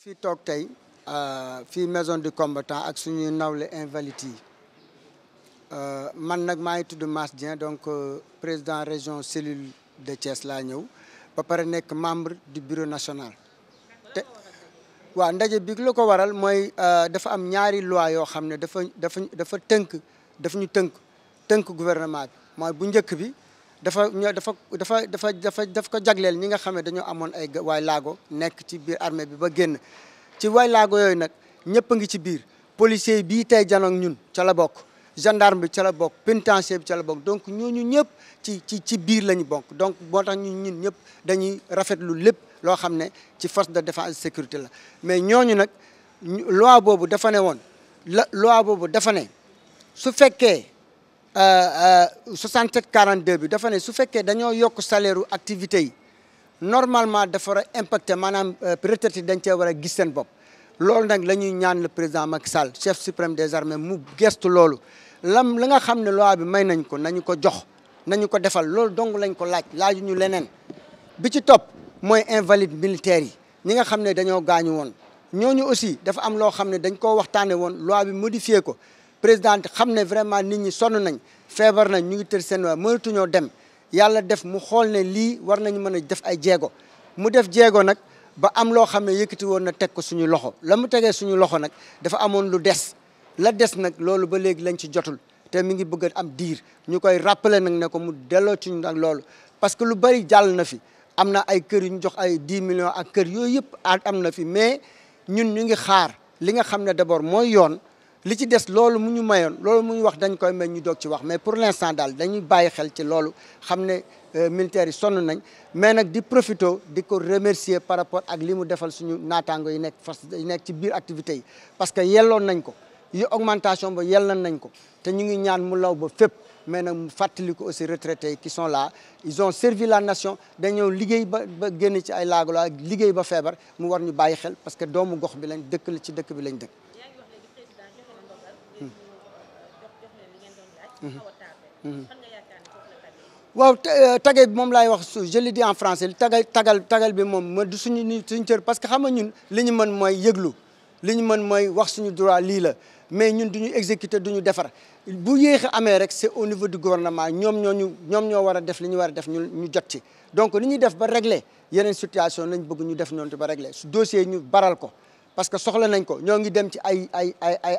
fii toog tey fii maison du combattant ak suñuy nawle invalides yi man nag maa ngi tudd Mass Dieng donc président région cellule de Thiès laa ñëw ba pare nekk membre du bureau national. te waaw ndaje bi la ko waral mooy dafa am ñaari loi yoo xam ne dafa tënk gouvernement bi mooy bu njëkk bi dafa ko jagleel ñi nga xam ne dañoo amoon ay waay laago nekk ci biir armée bi ba génn ci waay laago yooyu nag ñëpp a ngi ci biir policier bii tey janoog ñun ca la bokk gendarme bi ca la bokk pénitencier bi ca la bokk donc ñooñu ñëpp ci biir la ñu bokk donc moo tax ñun ñëpp dañuy rafetlu lépp loo xam ne ci force de défense et sécurité la mais ñooñu nag loi boobu dafa ne woon loi boobu dafa ne su fekkee 67 42 bi dafa ne su fekkee dañoo yokk salaire u activité yi normalement dafa war a impacté maanaam retraité yi dañ cee war a gis seen bopp loolu nag la ñuy ñaan le président Macky Sall chef suprême des armées mu gestu loolu la nga xam ne loi bi may nañ ko nañu ko jox nañu ko defal loolu dong lañ ko laaju ñu leneen bi ci topp mooy invalide militaires yi ñi nga xam ne dañoo gaañu woon ñooñu aussi dafa am loo xam ne dañ koo waxtaane woon loi bi modifié ko président xam ne vraiment nit ñi sonn nañ feebar nañ ñu ngi tëdd seen waa mënatuñoo dem yàlla def mu xool ne lii war nañu mën a def ay jéego mu def jéego nag ba am loo xam ne yëkkati woon na teg ko suñu loxo la mu tegee suñu loxo nag dafa amoon lu des la des nag loolu ba léegi lañ ci jotul te mi ngi bëgg a am diir ñu koy rappeler nag ne ko mu delloo ci ñu nag loolu parce que lu bari jàll na fi am na ay kër yu ñu jox ay 10 millions ak kër yooyu yëpp am na fi mais ñun ñu ngi xaar li nga xam ne d'abord mooy yoon li ci des loolu mu ñu mayoon loolu mu ñu wax dañ koy may ñu doog ci wax mais pour l'instant daal dañuy bàyyi xel ci loolu xam ne militaires yi sonn nañ mais nag di profito di ko remercier par rapport ak li mu defal suñu naataango yi nekk force yi nekk ci biir activités yi parce que yelloon nañ ko yu augmentation ba yelloon nañ ko te ñu ngi ñaan mu law ba fépp mais nag mu fàttali ko aussi retraités qui sont là ils ont servi la nation dañoo liggéey ba génn ci ay laago la liggéey ba feebar mu war ñu bàyyi xel parce que doomu gox bi lañ dëkk la ci dëkk bi lañ dëkk. waaw tagay bi moom laay wax je le dis en français tagal bi moom ma du suñu cër parce que xam nga ñun li ñu mën mooy yëglu li ñu mën mooy wax suñu droit lii la mais ñun duñu exécuter duñu defar bu yéex a amee rek c'est au niveau du gouvernement ñoom ñoo war a def li ñu war a def ñu jot ci donc li ñuy def ba régler yeneen situation lañ bëgg ñu def noonu ba régler su dossier ñu baral ko parce que soxla nañ ko ñoo ngi dem ci ay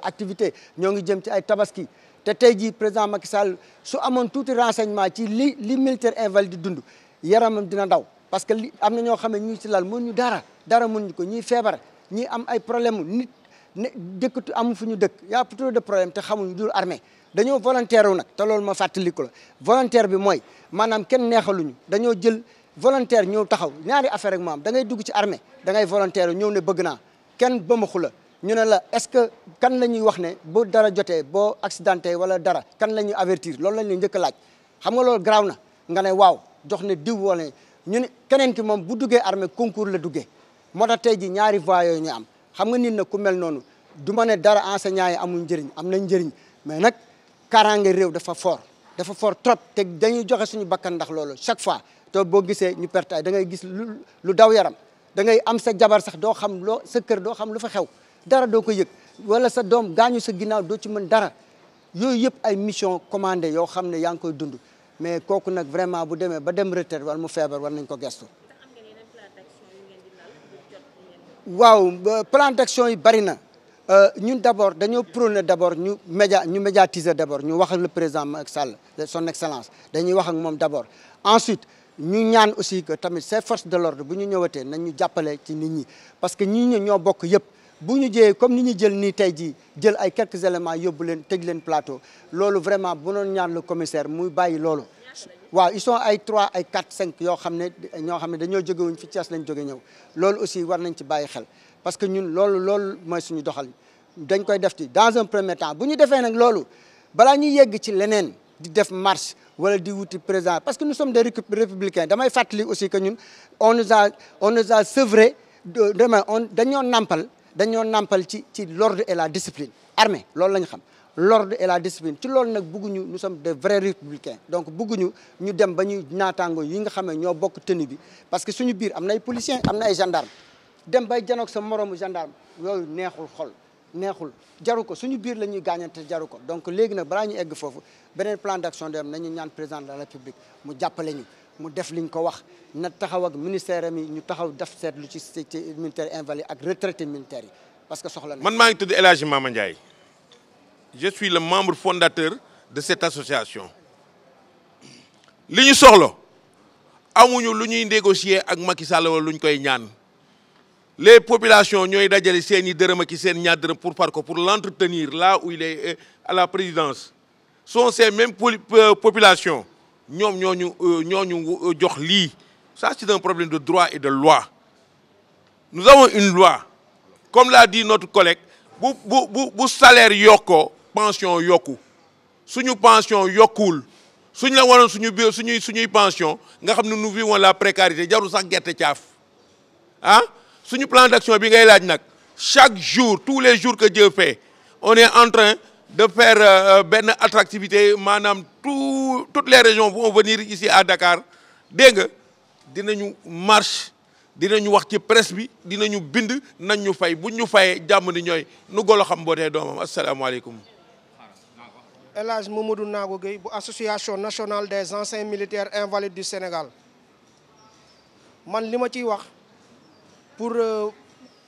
activité ñoo ngi jëm ci ay tabaski te tey jii président Macky Sall su amoon tuuti renseignement ci li militaire invalide di dund yaramam dina daw parce que am na ñoo xam ne ñu ci lal mënuñu dara mënuñu ko ñii feebar ñii am ay problème nit dëkkatu amu fu ñu dëkk y a trop de problème te xamuñu dul armée dañoo volontaire wu nag te loolu ma fàttaliku la volontaire bi mooy maanaam kenn neexaluñu dañoo jël volontaire ñëw taxaw ñaari affaire rek moo am da ngay dugg ci armée da ngay volontaire ñëw ne bëgg naa kenn bëmaxu la ñu ne la est-ce que kan la ñuy wax ne boo dara jotee boo accidenté wala dara kan la ñuy avertir loolu lañ leen njëkk a laaj xam nga loolu garaaw na nga ne waaw jox ne diw wala ñu ne keneen ki moom bu duggee armée concours la duggee moo tax tey ji ñaari voies yooyu ñu am xam nga nit na ku mel noonu du ma ne dara enseignants yi amul njëriñ am nañ njëriñ mais nag kaaraange réew dafa fort trop te dañuy joxe suñu bakkan ndax loolu chaque fois te boo gisee ñu perte da ngay gis lu daw yaram da ngay am sa jabar sax doo xam loo sa kër doo xam lu fa xew dara doo ko yëg wala sa doom gaañu sa ginnaaw doo ci mën dara yooyu yëpp ay mission commandée yoo xam ne yaa ngi koy dund mais kooku nag vraiment bu demee ba dem retraite wala mu feebar war nañ ko gestu. waaw plan d'action yi bari na ñun d'abord dañoo prôner d'abord ñu médiatiser d'abord ñu wax ak le président Macky Sall son excellence dañuy wax ak moom d'abord ensuite ñu ñaan aussi que tamit ces forces de l'ordre bu ñu ñëwatee nañ ñu jàppale ci nit ñi parce que ñi ñoo bokk yëpp bu ñu jëyee comme ni ñu jël nii tey jii jël ay quelques éléments yóbbu leen tëj leen plateau loolu vraiment bu doon ñaan le commissaire muy bàyyi loolu waaw ils sont ay 3 ay 4 5 ñoo xam ne dañoo jógewuñ fi Thiès lañ jóge ñëw loolu aussi war nañ ci bàyyi xel parce que ñun loolu mooy suñu doxal dañ koy def ci dans un premier temps bu ñu defee nag loolu balaa ñuy yegg ci leneen di def marche wala di wuti président parce que nous sommes des républicains damay fàttali aussi que ñun on nous a sevré dañoo nampal ci l'ordre et la discipline armée loolu la ñu xam l'ordre et la discipline ci loolu nag bëgguñu nous sommes des vrais républicains donc bëgguñu ñu dem ba ñuy naataango yi nga xam ne ñoo bokk tenue bi parce que suñu biir am na ay policiers am na ay gendarmes dem bay janoog sa moromu gendarme yooyu neexul xol neexul jaru ko suñu biir la ñuy gaañante jaru ko donc léegi nag balaa ñu egg foofu beneen plan d'action dem nañu ñaan président de la république mu jàppale ñu mu def liñ ko wax na taxaw ak ministère am yi ñu taxaw def seetlu ci militaire invalide ak retraité militaires yi parce que soxla na. man maa ngi tudd El Hadji Mama Ndiaye je suis le membre fondateur de cette association li ñu soxla amuñu lu ñuy négocier ak Macky Sall wala lu ñu koy ñaan les populations ñooy dajale seen i dërëm ak seen ñaar dërëm pour far ko pour l'entretenir là où il est à la présidence sont ces mêmes populations ñoom ñooñu jox lii ça c'est un problème de droit et de loi nous avons une loi comme l'a dit notre collègue bu salaire yokkoo pension yokku suñu pension yokkuwul suñ la waroon suñuy pension nga xam ne nous vivons la précarité jarul sax gerte caaf ah suñu plan d'action bi ngay laaj nag chaque jour tous les jours que Dieu fait on est en train de faire benn attractivité maanaam toutes les régions vont venir ici à Dakar dégg nga dinañu marche dinañu wax ci presse bi dinañu bind nañ ñu fay buñ ñu fayee jàmm ni ñooy nu golo xam bootee doomam asalaamaaleykum. El Hadj Mamadou Nago Gueye bu association nationale des anciens militaires invalides du Sénégal man li ma ciy wax pour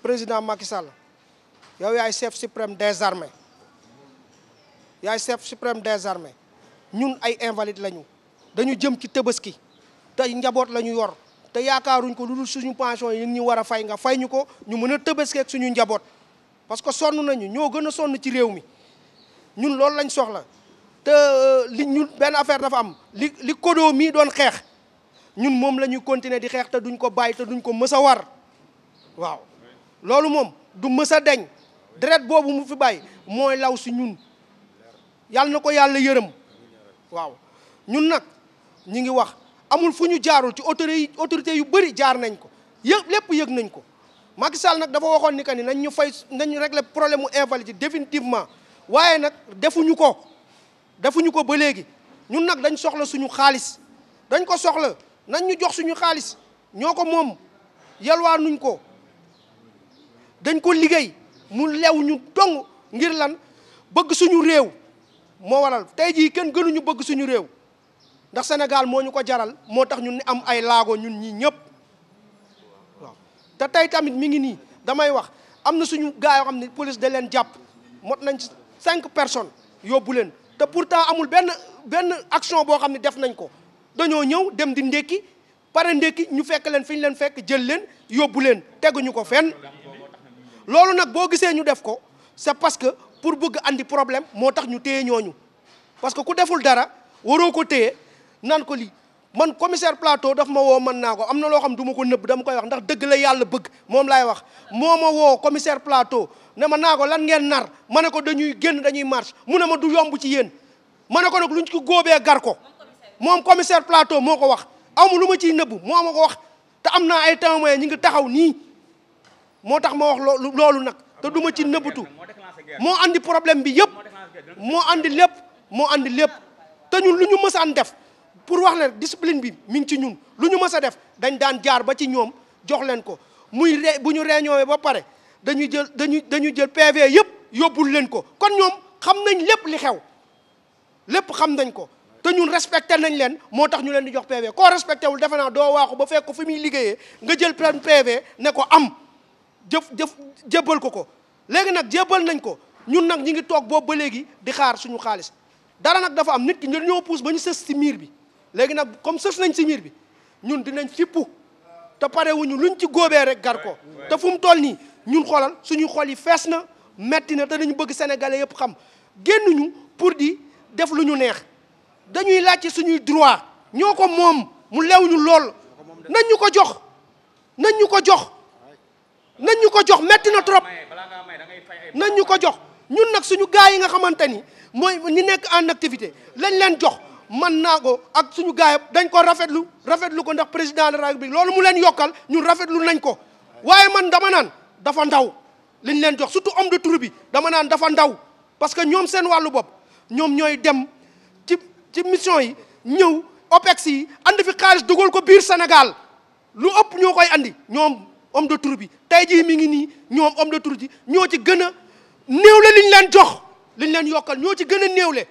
président Macky Sall yow yaay chef suprême des armées ñun ay invalides lañu dañu jëm ci Tabaski te njaboot la ñu yor te yaakaaruñ ko lu dul suñu pension yi ñu war a fay nga fay ñu ko ñu mën a Tabaski ak suñu njaboot parce que sonn nañu ñoo gën a sonn ci réew mi ñun loolu lañ soxla te li ñun benn affaire dafa am li Kodo mii doon xeex ñun moom la ñuy continuer di xeex te duñ ko bàyyi te duñ ko mës a war waaw loolu moom du mës a deñ deret boobu mu fi bàyyi mooy law si ñun yàlla na ko yàlla yërëm waaw ñun nag ñi ngi wax amul fu ñu jaarul ci autorité yu bëri jaar nañ ko lépp yëg nañ ko Macky Sall nag dafa waxoon ni que ni nañ ñu régler problème mu invalide définitivement waaye nag defuñu ko ba léegi ñun nag dañ soxla suñu xaalis dañ ko soxla nañ ñu jox suñu xaalis ñoo ko moom yalwaanuñ ko dañ ko liggéey mu lew ñu dong ngir lan bëgg suñu réew moo waral tey jii kenn gënuñu bëgg suñu réew ndax Sénégal moo ñu ko jaral moo tax ñun am ay laago ñun ñii ñëpp waaw te tey tamit mi ngi nii damay wax am na suñu gars yoo xam ne police da leen jàpp mot nañ 5 personnes yóbbu leen te pourtant amul benn action boo xam ne def nañ ko dañoo ñëw dem di ndékki pare ndékki ñu fekk leen fi ñu leen fekk jël leen yóbbu leen teguñu ko fenn loolu nag boo gisee ñu def ko c'est parce que pour bëgg andi problème moo tax ñu téye ñooñu parce que ku deful dara waroo ko téye naan ko lii man commissaire Plateau daf ma woo mën naa ko am na loo xam du ma ko nëbb dama koy wax ndax dëgg la yàlla bëgg moom laay wax moo ma woo commissaire Plateau ne ma naa ko lan ngeen nar ma ne ko dañuy génn dañuy marche mu ne ma du yomb ci yéen ma ne ko nag luñ ko góobee gar ko moom commissaire Plateau moo ko wax amu lu ma ciy nëbb moo ma ko wax te am naa ay témoins ñi ngi taxaw nii moo tax ma wax loolu nag te du ma ci nëbbatu moo andi problème bi yëpp moo andi lépp te ñun lu ñu mës a def pour wax leen discipline bi mi ngi ci ñun lu ñu mës a def dañ daan jaar ba ci ñoom jox leen ko bu ñu réunion ba pare dañuy jël PV yëpp yóbbul leen ko kon ñoom xam nañ lépp li xew lépp xam nañ ko te ñun respecté nañ leen moo tax ñu leen di jox PV koo respecté wul defe naa doo waaxu ba fekk ko fi muy liggéeyee nga jël plan PV ne ko am jébbal ko léegi nag jébbal nañ ko ñun nag ñi ngi toog boobu ba léegi di xaar suñu xaalis dara nag dafa am nit ki ñoo puus ba ñu sës ci miir bi léegi nag comme sës nañ ci miir bi ñun dinañ fippu te pare wuñu luñ ci góobee rek gar ko te fu mu toll nii ñun xoolal suñu xol yi fees na metti na te dañu bëgg sénégalais yëpp xam génnuñu pour di def lu ñu neex dañuy laajte suñuy droit ñoo ko moom mu lew ñu lool nañ ñu ko jox metti na trop nañ ñu ko jox ñun nag suñu gars yi nga xamante ni mooy ñi nekk en activité lañ leen jox man naa ko ak suñu gars yi dañ ko rafetlu ko ndax président de la République loolu mu leen yokkal ñun rafetlu nañ ko waaye man dama naan dafa ndaw liñ leen jox surtout homme de troupe bi dama naan dafa ndaw parce que ñoom seen wàllu bopp ñoom ñooy dem ci mission yi ñëw OPEX yi andi fi xaalis dugal ko biir Sénégal lu ëpp ñoo koy andi ñoom homme de troupe bi tey jii mi ngi nii ñoom homme de troupe yi ñoo ci gën a néewle li ñu leen jox li ñu leen yokkal ñoo ci gën a néewle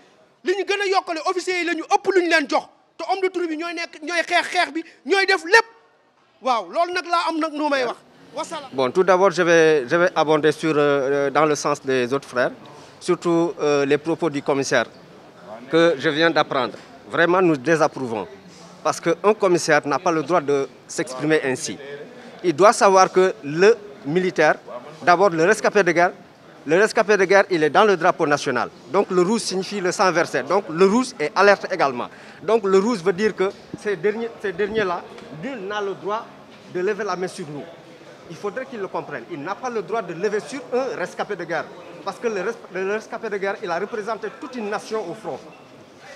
li ñu gën a yokkale officiers yi la ñu ëpp lu ñu leen jox te homme de troupe bi ñooy nekk ñooy xeex bi ñooy def lépp waaw loolu nag laa am nag nu may wax wasalaam. Bon, tout d'abord, je vais abonder dans le sens des autres frères, surtout les propos du commissaire que je viens d'apprendre. Vraiment, nous désapprouvons. Parce qu'un commissaire n'a pas le droit de s'exprimer ainsi. Il doit savoir que le militaire, d'abord le rescapé de guerre, il est dans le drapeau national. Donc le rouge signifie le sang versé. Donc le rouge est alerte également. Donc le rouge veut dire que ces derniers-là, nul n'a le droit de lever la main sur nous. Il faudrait qu'ils le comprennent. Il n'a pas le droit de lever sur un rescapé de guerre. Parce que le rescapé de guerre, il a représenté toute une nation au front.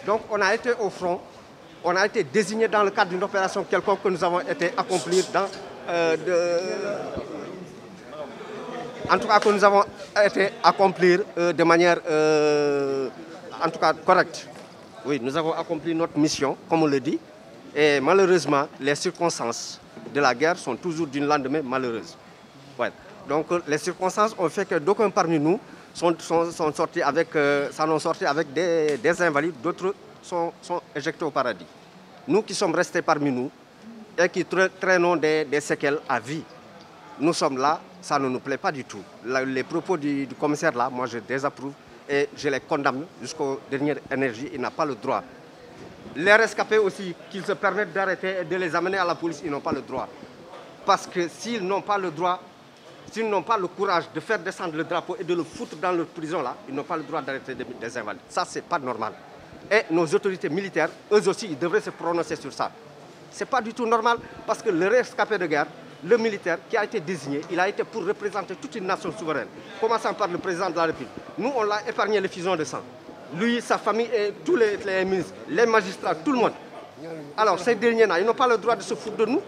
Donc on a été au front, on a été désigné dans le cadre d'une opération quelconque que nous avons été accomplir en tout cas que nous avons été accomplir de manière en tout cas correcte. Oui, nous avons accompli notre mission, comme on le dit. Et malheureusement, les circonstances de la guerre sont toujours d'une lendemain malheureuse. Ouais. Donc les circonstances ont fait que d'aucuns parmi nous sont sortis avec, des invalides, d'autres sont éjectés au paradis. Nous qui sommes restés parmi nous et qui traînons des séquelles à vie, nous sommes là, ça ne nous plaît pas du tout. Les propos du commissaire là, moi je désapprouve et je les condamne jusqu'aux dernières énergies, il n'a pas le droit. Les rescapés aussi, qu'ils se permettent d'arrêter et de les amener à la police, ils n'ont pas le droit. Parce que s'ils n'ont pas le droit, s'ils n'ont pas le courage de faire descendre le drapeau et de le foutre dans leur prison là, ils n'ont pas le droit d'arrêter des invalides. Ça, c'est pas normal. Et nos autorités militaires, eux aussi, ils devraient se prononcer sur ça. C'est pas du tout normal parce que le rescapé de guerre, le militaire qui a été désigné, il a été pour représenter toute une nation souveraine. Commençant par le président de la République. Nous, on l'a épargné l'effusion de sang. Lui, sa famille et tous les ministres, les magistrats, tout le monde. Alors, ces derniers-là, ils n'ont pas le droit de se foutre de nous.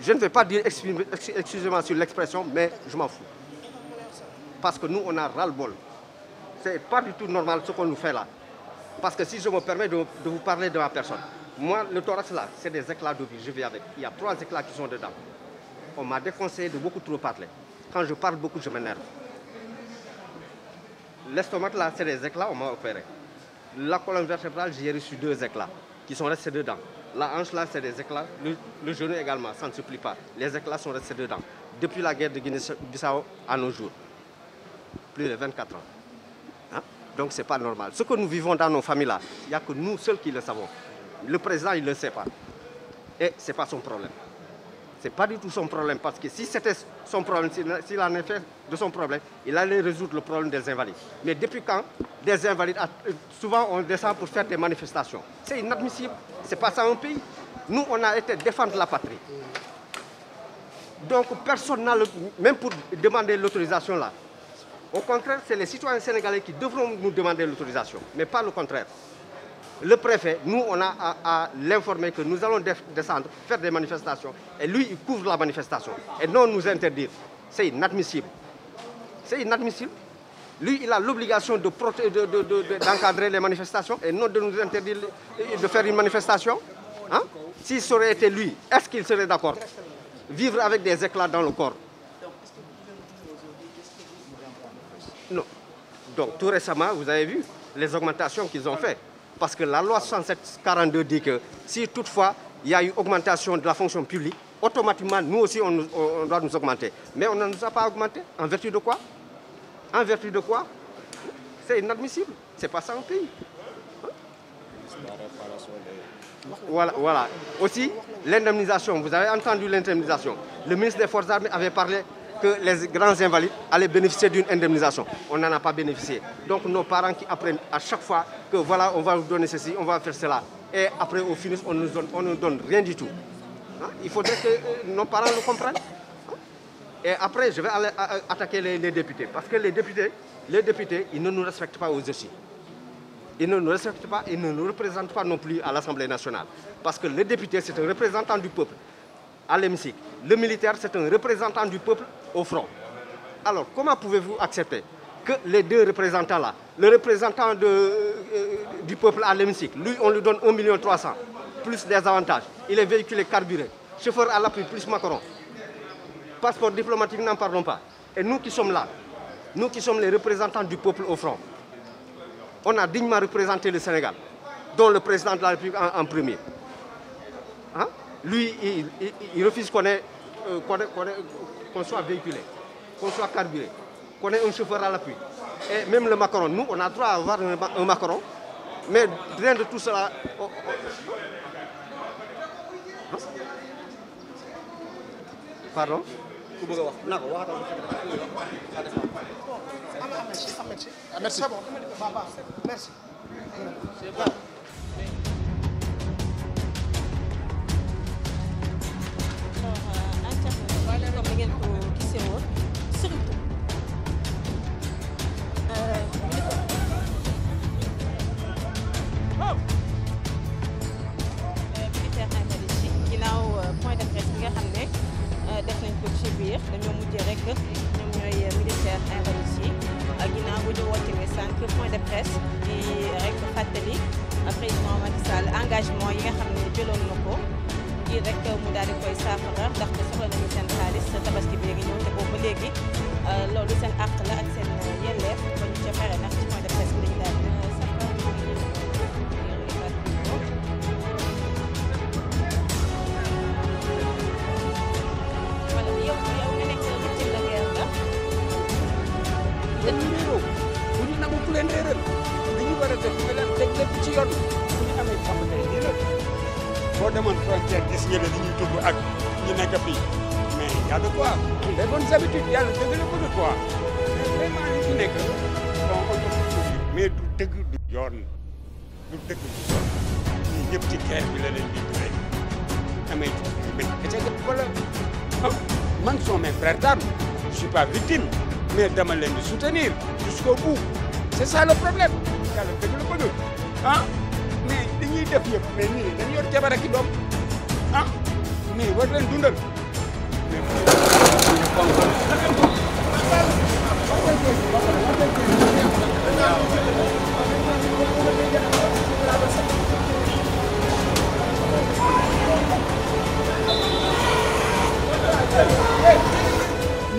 Je ne vais pas dire, excusez-moi sur l'expression, mais je m'en fous. Parce que nous, on a ras-le-bol. Ce n'est pas du tout normal ce qu'on nous fait là. Parce que si je me permets de vous parler de ma personne, moi, le thorax là, c'est des éclats de vie, je vis avec. Il y a 3 éclats qui sont dedans. On m'a déconseillé de beaucoup trop parler. Quand je parle beaucoup, je m'énerve. L'estomac là, c'est des éclats, on m'a opéré. La colonne vertébrale, j'ai reçu 2 éclats qui sont restés dedans. La hanche là, c'est des éclats. Le genou également, ça ne se plie pas. Les éclats sont restés dedans. Depuis la guerre de Guinée-Bissau à nos jours. Plus de 24 ans. Hein? Donc c'est pas normal. Ce que nous vivons dans nos familles là, il n'y a que nous seuls qui le savons. Le président, il ne le sait pas. Et ce n'est pas son problème. Ce n'est pas du tout son problème. Parce que si c'était son problème, s'il en a fait de son problème, il allait résoudre le problème des invalides. Mais depuis quand des invalides, souvent on descend pour faire des manifestations. C'est inadmissible. Ce n'est pas ça un pays. Nous, on a été défendre la patrie. Donc personne n'a, même pour demander l'autorisation là. Au contraire, c'est les citoyens sénégalais qui devront nous demander l'autorisation, mais pas le contraire. Le préfet, nous, on a à l'informer que nous allons descendre, faire des manifestations. Et lui, il couvre la manifestation. Et non nous interdire. C'est inadmissible. C'est inadmissible. Lui, il a l'obligation d'encadrer les manifestations et non de nous interdire de faire une manifestation. Hein? Si ça aurait été lui, est-ce qu'il serait d'accord? Vivre avec des éclats dans le corps. Non. Donc, tout récemment, vous avez vu les augmentations qu'ils ont faites. Parce que la loi 6742 dit que si toutefois il y a eu augmentation de la fonction publique, automatiquement nous aussi on doit nous augmenter. Mais on ne nous a pas augmenté. En vertu de quoi? En vertu de quoi? C'est inadmissible. C'est pas ça un pays. Voilà. Aussi, l'indemnisation. Vous avez entendu l'indemnisation. Le ministre des Forces armées avait parlé que les grands invalides allaient bénéficier d'une indemnisation. On n'en a pas bénéficié. Donc nos parents qui apprennent à chaque fois que voilà, on va vous donner ceci, on va faire cela. Et après, au final, on ne nous donne rien du tout. Hein? Il faudrait que nos parents le comprennent. Hein? Et après, je vais aller attaquer les députés. Parce que les députés, ils ne nous respectent pas aux aussi. Ils ne nous respectent pas, ils ne nous représentent pas non plus à l'Assemblée nationale. Parce que le député, c'est un représentant du peuple à l'hémicycle. Le militaire, c'est un représentant du peuple au front. Alors, comment pouvez-vous accepter que les 2 représentants-là, le représentant du peuple à l'hémicycle, lui, on lui donne 1 300 000, plus des avantages. Il est véhiculé carburé, chauffeur à l'appui, plus Macron. Passeport diplomatique, n'en parlons pas. Et nous qui sommes là, nous qui sommes les représentants du peuple au front, on a dignement représenté le Sénégal, dont le président de la République en premier. Hein? Lui, il refuse qu'on soit véhiculé, qu'on soit carburé, qu'on ait un chauffeur à l'appui. Et même le Macron, nous, on a droit à avoir un Macron, mais rien de tout cela. Pardon? Merci. Merci. comme ni ngeen ko gisee woon surtout militaire invalides yi ginnaaw point de presse bi nga xam ne def nañ ko ci biir dañoo mujjee rek ñoom ñooy militaire invalides yi ginnaaw bu ñu wootee sànq point de presse di rek fàttali président Macky Sall engagement yi nga xam ne jëloon na ko ngir rek mu daal di koy saafara ndaxte soxla nañu seen xaalis tabaski bi ngi ñëw te boobu ba léegi loolu seen àq la ak seen yelleef ba ñu ca pare ndax ci point de presse bi dañu daal wala yow nga nekk victime de guerre nga. dañuy réeroo bu ñu nangu ku leen réeral dañu war a def nga leen teg lépp ci yoon bu ñu amee xam tey lii la boo demoon frontière gis nga ne dañuy dugg ak ñu nekk fii mais y a de quoi les bonnes habitudes yàlla dëgg la bëgg quoi mais vraiment li ci nekk bon on peut mais du dëgg du yoon du dëgg du yoon ñii ñëpp ci guerre bi la leen di ture amee mais eceg wala man sont mes frères d'armes je suis pas victime mais dama leen di soutenir jusqu'au bout c'est ça le problème yàlla dëgg la bëgg ah mais dañuy def yëpp mais nii dañu yor jabar ak i doom ah mais war leen dundal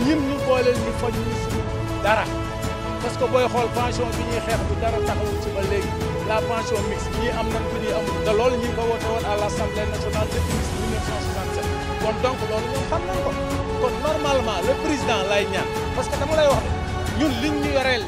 ñun ñu booleel ñu faj ñu suñu dara parce que booy xool pension bi ñuy xeex bu dara taxawul ci ba léegi la pension mixte ñii am nañ ko ñii amul te loolu ñu ngi ko woote woon à l'Assemblée nationale depuis 1967 kon donc loolu ñoom xam nañ ko kon normalement le président lay ñaan parce que dama lay wax ne ñun liñ ñu yoreel